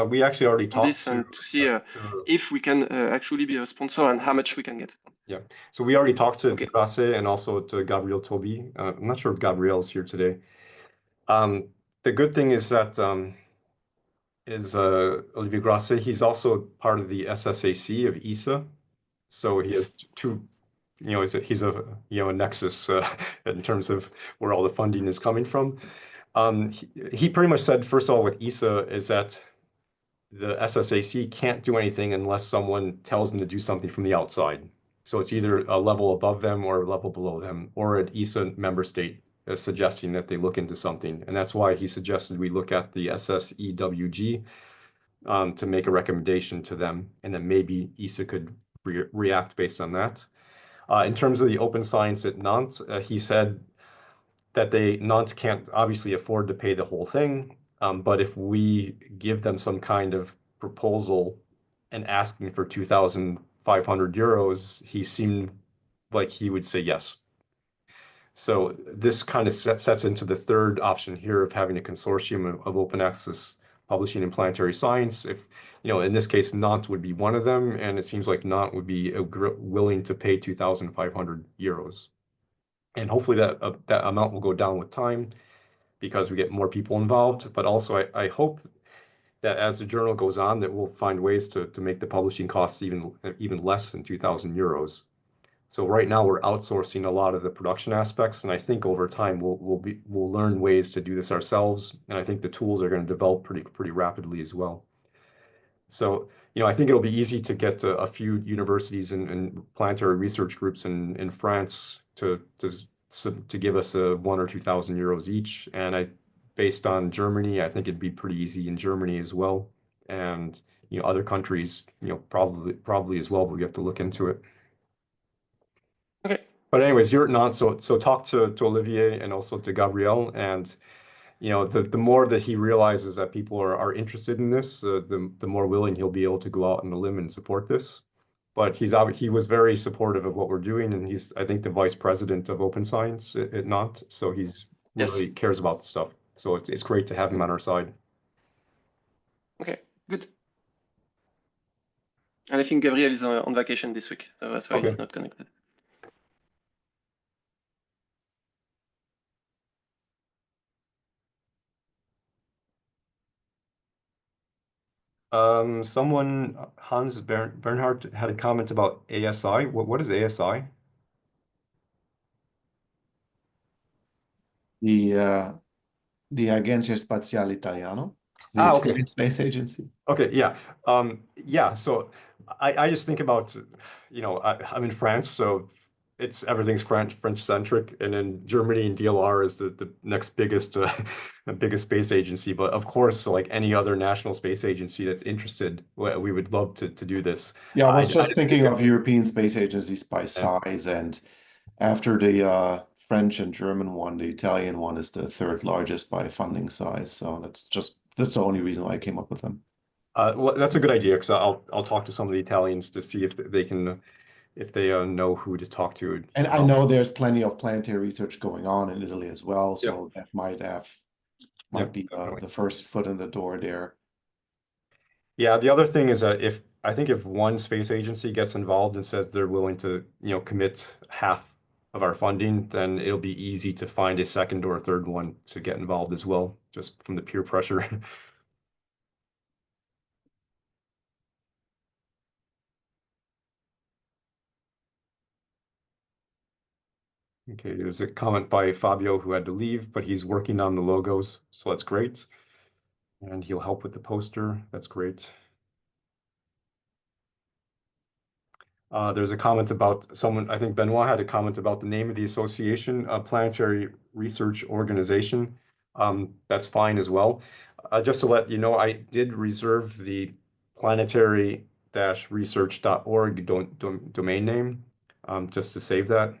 A: we actually already talked
D: this and to see if we can actually be a sponsor and how much we can get.
A: Yeah, so we already talked to
D: Okay.
A: Grasset and also to Gabriel Toby. I'm not sure if Gabriel's here today. The good thing is that Olivier Grasset, he's also part of the SSAC of ESA. So he has two, he's a nexus in terms of where all the funding is coming from. He pretty much said, first of all, with ESA is that the SSAC can't do anything unless someone tells them to do something from the outside. So it's either a level above them or a level below them, or an ESA member state suggesting that they look into something. And that's why he suggested we look at the SSEWG to make a recommendation to them, and then maybe ESA could react based on that. In terms of the open science at Nantes, he said that Nantes can't obviously afford to pay the whole thing, but if we give them some kind of proposal and asking for 2,500 euros, he seemed like he would say yes. So this kind of sets into the third option here of having a consortium of open access publishing in planetary science. If, in this case, Nantes would be one of them, and it seems like Nantes would be willing to pay 2,500 euros. And hopefully that amount will go down with time because we get more people involved. But also, I hope that as the journal goes on, that we'll find ways to make the publishing costs even less than 2,000 euros. So right now we're outsourcing a lot of the production aspects, and I think over time we'll learn ways to do this ourselves, and I think the tools are going to develop pretty rapidly as well. So I think it'll be easy to get a few universities and planetary research groups in France to give us 1,000 or 2,000 euros each, and based on Germany, I think it'd be pretty easy in Germany as well, and other countries probably as well, but we have to look into it.
D: Okay.
A: But anyways, you're at Nantes, so talk to Olivier and also to Gabriel, and the more that he realizes that people are interested in this, the more willing he'll be able to go out on the limb and support this. But he was very supportive of what we're doing, and he's, I think, the vice president of Open Science at Nantes, so he's really cares about the stuff. So it's great to have him on our side.
D: Okay, good. And I think Gabriel is on vacation this week, so that's why he's not connected.
A: Someone, Hans Bernhardt, had a comment about ASI. What is ASI?
F: The Agenzia Spaziale Italiano, the Italian Space Agency.
A: Okay, yeah. Yeah, so I just think about, I'm in France, so everything's French-centric, and then Germany and DLR is the next biggest space agency. But of course, so like any other national space agency that's interested, we would love to do this.
F: Yeah, I was just thinking of European space agencies by size, and after the French and German one, the Italian one is the third largest by funding size. So that's the only reason why I came up with them.
A: Well, that's a good idea, because I'll talk to some of the Italians to see if they can, if they know who to talk to.
F: And I know there's plenty of planetary research going on in Italy as well, so that might be the first foot in the door there.
A: Yeah, the other thing is that I think if one space agency gets involved and says they're willing to, commit half of our funding, then it'll be easy to find a second or a third one to get involved as well, just from the peer pressure. Okay, there's a comment by Fabio who had to leave, but he's working on the logos, so that's great. And he'll help with the poster. That's great. There's a comment about someone, I think Benoit had a comment about the name of the association, Planetary Research Organization. That's fine as well. Just to let you know, I did reserve the planetary-research.org domain name, just to save that.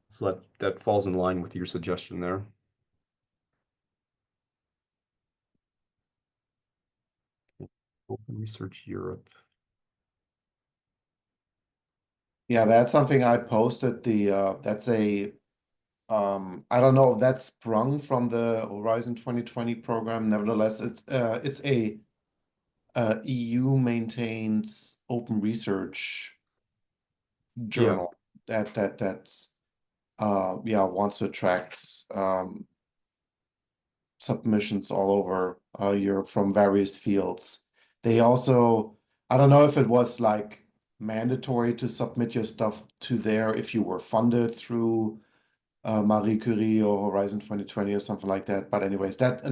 A: So that falls in line with your suggestion there. Open Research Europe.
F: Yeah, that's something I posted. That's a I don't know if that sprung from the Horizon 2020 program. Nevertheless, it's a EU maintained open research journal that's wants to attract submissions all over Europe from various fields. They also, I don't know if it was like mandatory to submit your stuff to there if you were funded through Marie Curie or Horizon 2020 or something like that. But anyways, that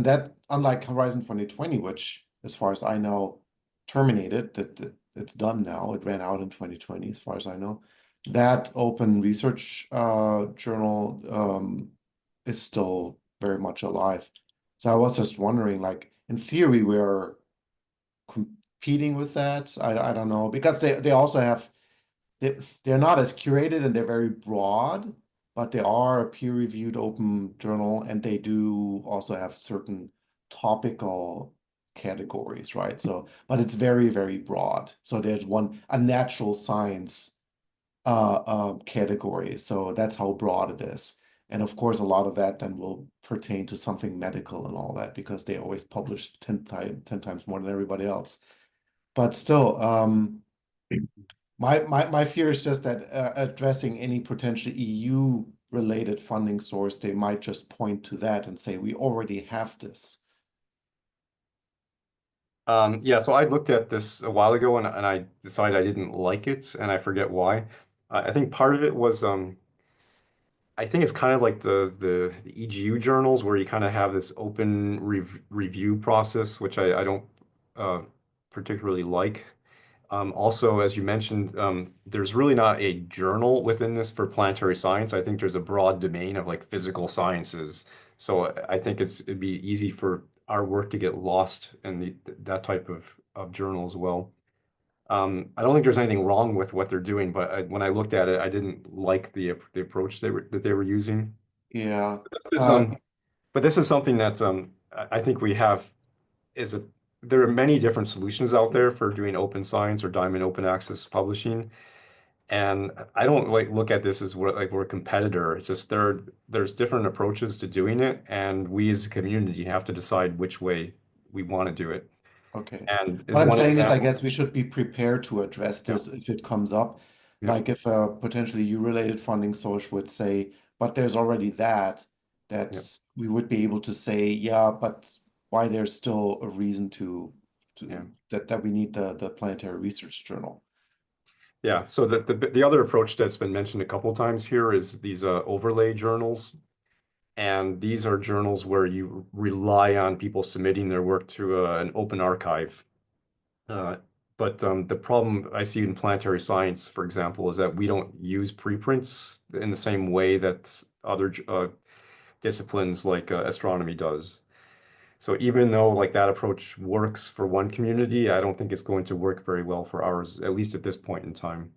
F: unlike Horizon 2020, which as far as I know terminated, that it's done now. It ran out in 2020 as far as I know. That open research journal is still very much alive. So I was just wondering, like, in theory, we're competing with that. I don't know, because they also have, they're not as curated and they're very broad, but they are a peer-reviewed open journal, and they do also have certain topical categories, right? So, but it's very, very broad. So there's a natural science category. So that's how broad it is. And of course, a lot of that then will pertain to something medical and all that, because they always publish 10 times more than everybody else. But still, my fear is just that addressing any potential EU related funding source, they might just point to that and say, we already have this.
A: Yeah, so I looked at this a while ago and I decided I didn't like it, and I forget why. I think part of it was I think it's kind of like the EGU journals where you kind of have this open review process, which I don't particularly like. Also, as you mentioned, there's really not a journal within this for planetary science. I think there's a broad domain of like physical sciences. So I think it'd be easy for our work to get lost in that type of journal as well. I don't think there's anything wrong with what they're doing, but when I looked at it, I didn't like the approach that they were using.
F: Yeah.
A: But this is something that I think we have there are many different solutions out there for doing open science or diamond open access publishing. And I don't like look at this as we're a competitor. It's just there's different approaches to doing it, and we as a community have to decide which way we want to do it.
F: Okay.
A: And
F: What I'm
A: one
F: saying is, I
A: example,
F: guess we should be prepared to address this if it comes up.
A: Yeah.
F: Like if a potentially EU-related funding source would say, but there's already that we would be able to say, yeah, but why there's still a reason that we need the Planetary Research Journal.
A: Yeah, so the other approach that's been mentioned a couple times here is these overlay journals. And these are journals where you rely on people submitting their work to an open archive. But the problem I see in planetary science, for example, is that we don't use preprints in the same way that other disciplines like astronomy does. So even though like that approach works for one community, I don't think it's going to work very well for ours, at least at this point in time.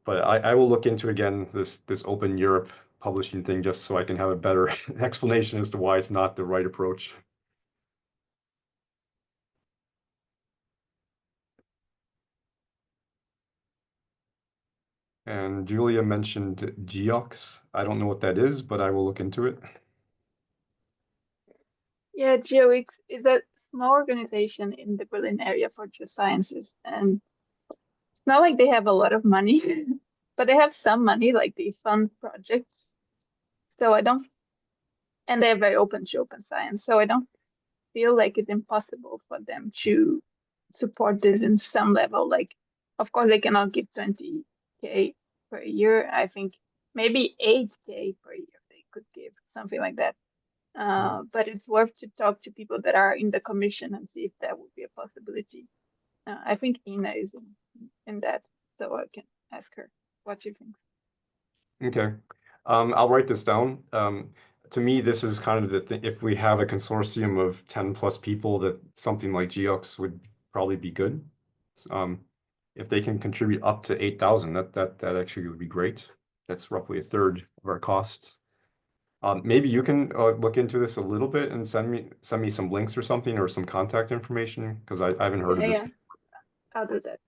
A: But I will look into again this Open Europe publishing thing just so I can have a better explanation as to why it's not the right approach. And Julia mentioned GEOX. I don't know what that is, but I will look into it.
G: Yeah, GeoX is a small organization in the Berlin area for geosciences, and it's not like they have a lot of money, but they have some money, like they fund projects. So and they're very open to open science. So I don't feel like it's impossible for them to support this in some level. Like, of course, they cannot give 20K per year. I think maybe 8K per year they could give, something like that. But it's worth to talk to people that are in the commission and see if that would be a possibility. I think Ina is in that, so I can ask her what she thinks.
A: Okay. I'll write this down. To me, this is kind of the thing. If we have a consortium of 10 plus people, that something like GEOX would probably be good. If they can contribute up to 8,000, that actually would be great. That's roughly a third of our costs. Maybe you can look into this a little bit and send me some links or something or some contact information, because I haven't heard of this.
G: Yeah, I'll do that.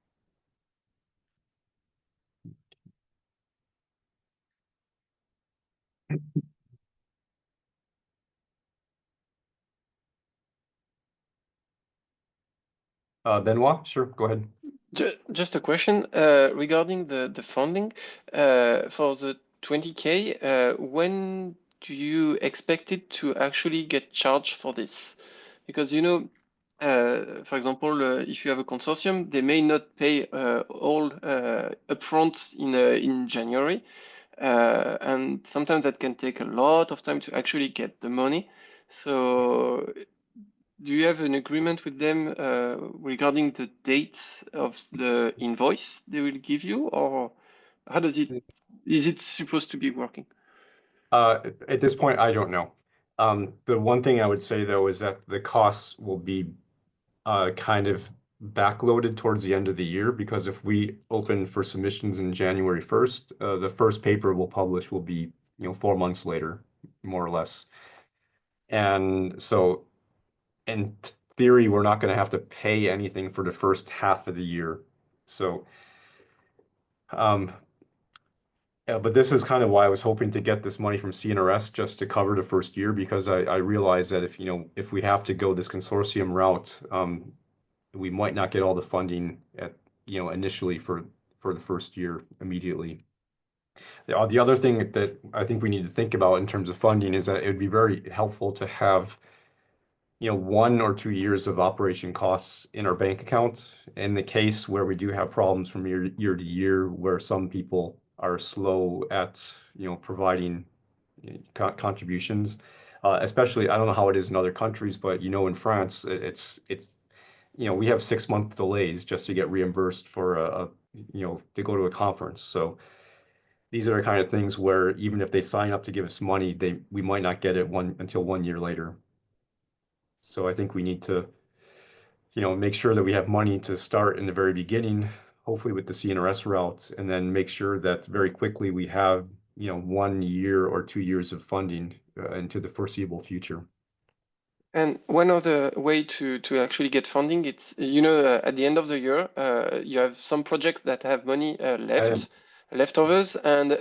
A: Benoit, sure, go ahead.
D: Just a question regarding the funding for the 20K. When do you expect it to actually get charged for this? Because for example, if you have a consortium, they may not pay all upfront in January, and sometimes that can take a lot of time to actually get the money. So do you have an agreement with them regarding the date of the invoice they will give you, or how does it, is it supposed to be working?
A: At this point, I don't know. The one thing I would say though is that the costs will be kind of backloaded towards the end of the year, because if we open for submissions in January 1st, the first paper we'll publish will be 4 months later, more or less. And so in theory, we're not going to have to pay anything for the first half of the year. So, but this is kind of why I was hoping to get this money from CNRS just to cover the first year, because I realize that if we have to go this consortium route, we might not get all the funding initially for the first year immediately. The other thing that I think we need to think about in terms of funding is that it would be very helpful to have 1 or 2 years of operation costs in our bank account in the case where we do have problems from year to year, where some people are slow at providing contributions. Especially, I don't know how it is in other countries, but in France, it's we have 6-month delays just to get reimbursed for to go to a conference. So these are the kind of things where even if they sign up to give us money, we might not get it until 1 year later. So I think we need to, make sure that we have money to start in the very beginning, hopefully with the CNRS route, and then make sure that very quickly we have, 1 year or 2 years of funding into the foreseeable future.
D: And one other way to actually get funding, it's at the end of the year, you have some projects that have money leftovers, and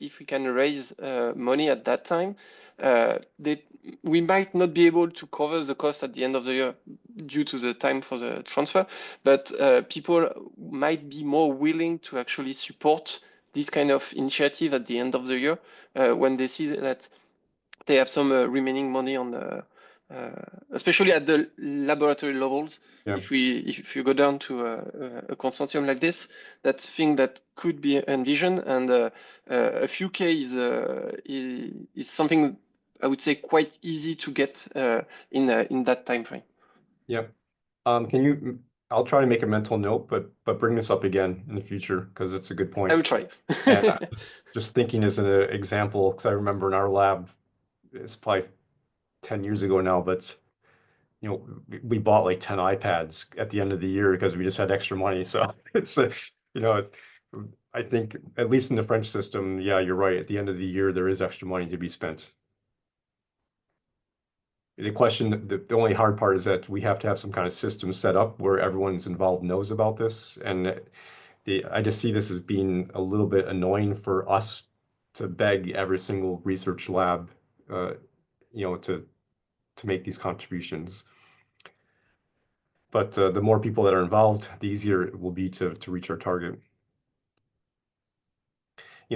D: if we can raise money at that time, we might not be able to cover the cost at the end of the year due to the time for the transfer, but people might be more willing to actually support this kind of initiative at the end of the year when they see that they have some remaining money on the especially at the laboratory levels.
A: Yeah.
D: If you go down to a consortium like this, that's thing that could be envisioned, and a few K is something I would say quite easy to get in that time frame.
A: Yeah. I'll try to make a mental note, but bring this up again in the future, because it's a good point.
D: I will try.
A: And just thinking as an example, because I remember in our lab, it's probably 10 years ago now, but we bought like 10 iPads at the end of the year because we just had extra money. So it's I think at least in the French system, yeah, you're right. At the end of the year, there is extra money to be spent. The question, the only hard part is that we have to have some kind of system set up where everyone's involved knows about this. And I just see this as being a little bit annoying for us to beg every single research lab, to make these contributions. But the more people that are involved, the easier it will be to reach our target.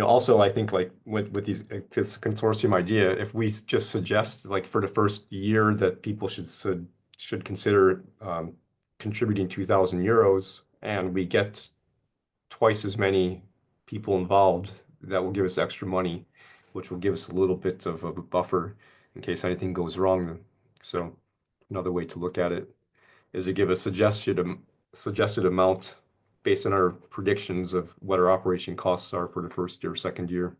A: Also, I think like with this consortium idea, if we just suggest like for the first year that people should consider contributing 2,000 euros, and we get twice as many people involved, that will give us extra money, which will give us a little bit of a buffer in case anything goes wrong. So another way to look at it is to give a suggested amount based on our predictions of what our operation costs are for the first or second year.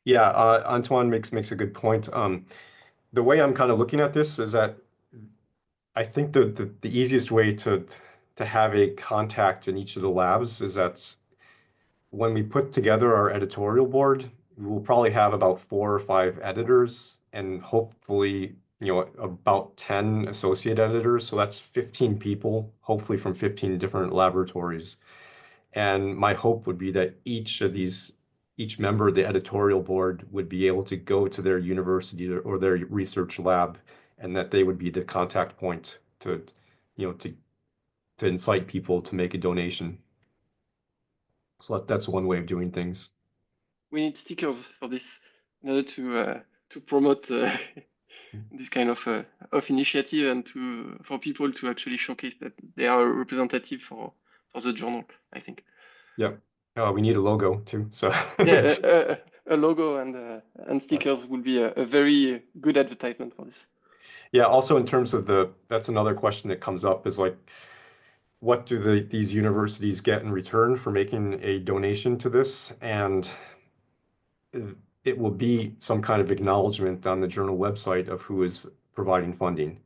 A: Yeah, Antoine makes a good point. The way I'm kind of looking at this is that I think the easiest way to have a contact in each of the labs is that when we put together our editorial board, we'll probably have about 4 or 5 editors, and hopefully, about 10 associate editors. So that's 15 people, hopefully from 15 different laboratories. And my hope would be that each each member of the editorial board would be able to go to their university or their research lab, and that they would be the contact point to, to incite people to make a donation. So that's one way of doing things.
D: We need stickers for this in order to promote this kind of initiative and for people to actually showcase that they are representative for the journal, I think.
A: Yeah. We need a logo too. So
D: yeah, a logo and stickers will be a very good advertisement for this.
A: Yeah. Also, in terms of that's another question that comes up is like, what do these universities get in return for making a donation to this? And it will be some kind of acknowledgement on the journal website of who is providing funding.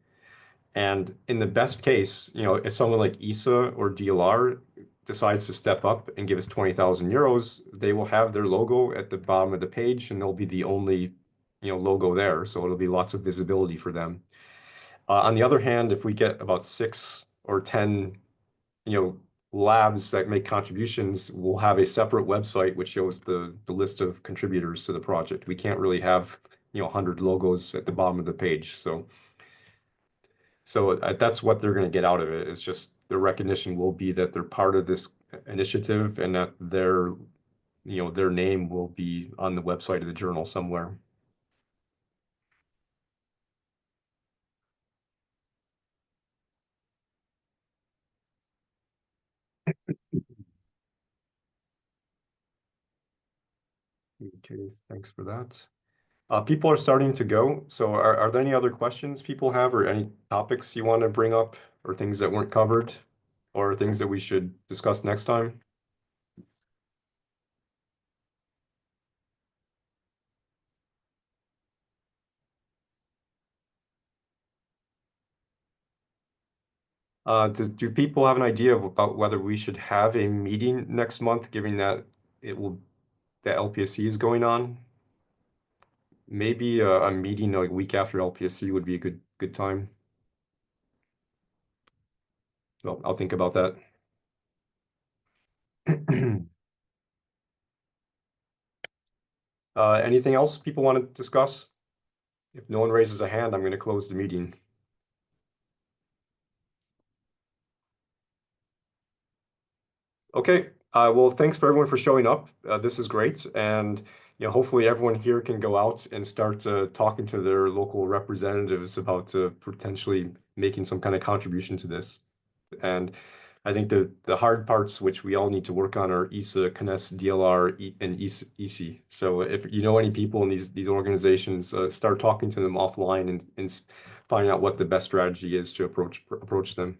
A: And in the best case, if someone like ESA or DLR decides to step up and give us 20,000 euros, they will have their logo at the bottom of the page, and they'll be the only, logo there. So it'll be lots of visibility for them. On the other hand, if we get about 6 or 10, labs that make contributions, we'll have a separate website which shows the list of contributors to the project. We can't really have, 100 logos at the bottom of the page. So that's what they're going to get out of it. It's just the recognition will be that they're part of this initiative and that their name will be on the website of the journal somewhere. Okay, thanks for that. People are starting to go. So are there any other questions people have, or any topics you want to bring up, or things that weren't covered, or things that we should discuss next time? Do people have an idea about whether we should have a meeting next month, given that the LPSC is going on? Maybe a meeting a week after LPSC would be a good time. Well, I'll think about that. Anything else people want to discuss? If no one raises a hand, I'm going to close the meeting. Okay. Well, thanks for everyone for showing up. This is great. And hopefully everyone here can go out and start talking to their local representatives about potentially making some kind of contribution to this. And I think the hard parts, which we all need to work on, are ESA, CNES, DLR, and EC. So if you know any people in these organizations, start talking to them offline and find out what the best strategy is to approach them.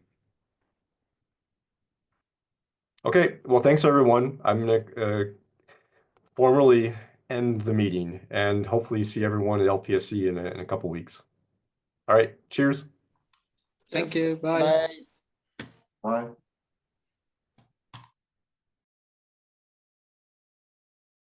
A: Okay, well, thanks everyone. I'm gonna formally end the meeting and hopefully see everyone at LPSC in a couple weeks. All right, cheers.
E: Thank you. Bye.
C: Bye.
F: Bye.